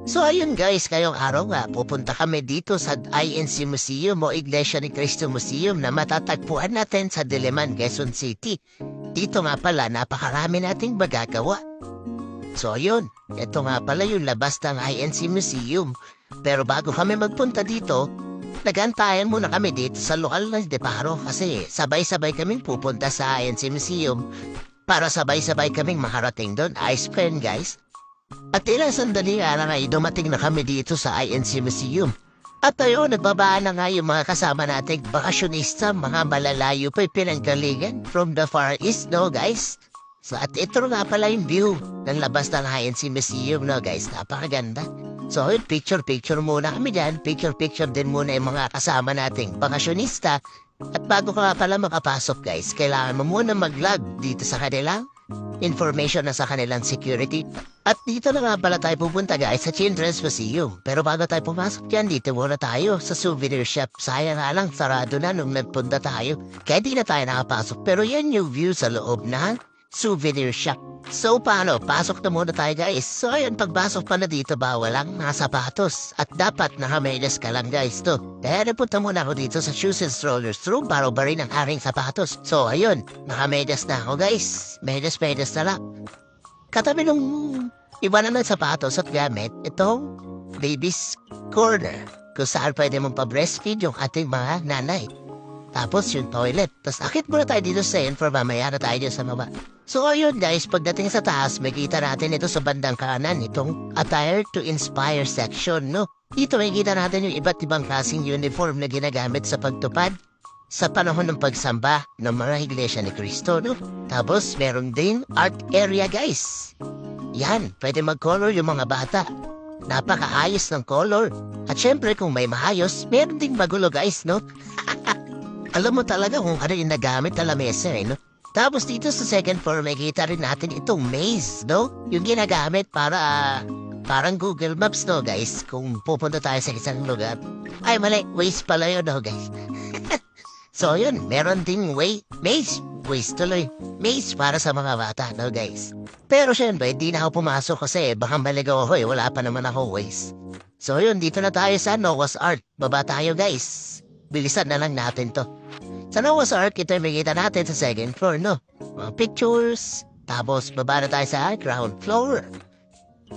So ayun guys, ngayong araw nga, pupunta kami dito sa INC Museum o Iglesia ni Cristo Museum na matatagpuan natin sa Diliman, Quezon City. Dito nga pala, napakarami nating magagawa. So ayun, ito nga pala yung labas ng INC Museum. Pero bago kami magpunta dito, nagantayan muna kami dito sa lokal na deparo kasi sabay-sabay kaming pupunta sa INC Museum para sabay-sabay kaming makarating doon. Ice cream guys. At ilang sandali nga na ay dumating na kami dito sa INC Museum. At ayun, nagbabaan na nga yung mga kasama nating bakasyonista, mga malalayo pa'y pinanggalingan from the Far East, no guys? So at ito nga pala yung view ng labas ng INC Museum, no guys? Napakaganda. So ayun, picture-picture muna kami dyan. Picture-picture din muna yung mga kasama nating bakasyonista. At bago ka nga pala makapasok guys, kailangan mo muna mag-log dito sa kanilang information na sa kanilang security. At dito na nga pala tayo pupunta guys sa Children's Museum. Pero bago tayo pumasok dyan, dito muna tayo sa souvenir shop. Sayang nga lang, sarado na nung nagpunta tayo. Kaya di na tayo nakapasok. Pero yan yung view sa loob ng souvenir shop. So paano? Pasok na muna tayo guys. So ayun, pagpasok pa na dito, bawal lang mga sapatos. At dapat nakamedyas ka lang guys to. Kaya napunta muna ako dito sa shoes and strollers room para ubarin ang aking sapatos. So ayun, nakamedyas na ako guys. Medyas na lang. Katabi nung iba na ng sapatos at gamit, itong baby's corner. Kung saan pwede mong pa-breastfeed yung ating mga nanay. Tapos yung toilet. Tapos akit muna tayo dito sa for mamaya na tayo dyan sa baba. So ayun guys, pagdating sa taas, makita natin ito sa bandang kanan, itong Attire to Inspire section, no? Dito makikita natin yung iba't ibang klaseng uniform na ginagamit sa pagtupad sa panahon ng pagsamba ng mga Iglesia ni Cristo, no? Tapos meron ding art area guys. Yan, pwede mag-color yung mga bata. Napakaayos ng color. At syempre kung may maayos, meron ding magulo guys, no? Alam mo talaga kung ano yung nagamit na lamesa, no? Tapos dito sa second floor, makikita rin natin itong maze, no? Yung ginagamit para, parang Google Maps, no, guys? Kung pupunta tayo sa isang lugar. Ay, mali. Waze pala yun, no, guys? So, yun. Meron ding maze. Waze tuloy. Maze para sa mga bata, no, guys? Pero syempre, di na ako pumasok kasi baka maligaw ako, Wala pa naman ako Waze. So, yun. Dito na tayo sa Noah's Ark. Baba tayo, guys. Bilisan na lang natin to. Sa Noah's Ark, ito yung makikita natin sa second floor, no? Mga pictures. Tapos, baba na tayo sa ground floor.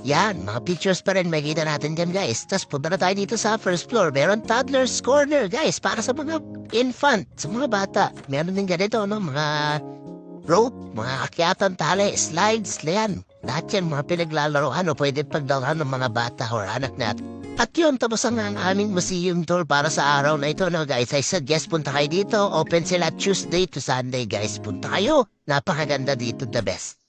Yan, mga pictures pa rin makikita natin dyan, guys. Tapos, punta na tayo dito sa first floor. Meron toddler's corner, guys, para sa mga infant, sa mga bata. Meron din ganito, no? Mga rope, mga akyatan, tali, slides, yan. Lahat yan, mga pinaglalaroan o pwede pagdalhan ng mga bata or anak natin. At yun, tapos ang aming museum tour para sa araw na ito, no guys. I suggest punta kayo dito. Open sila Tuesday to Sunday, guys. Punta kayo. Napakaganda dito, the best.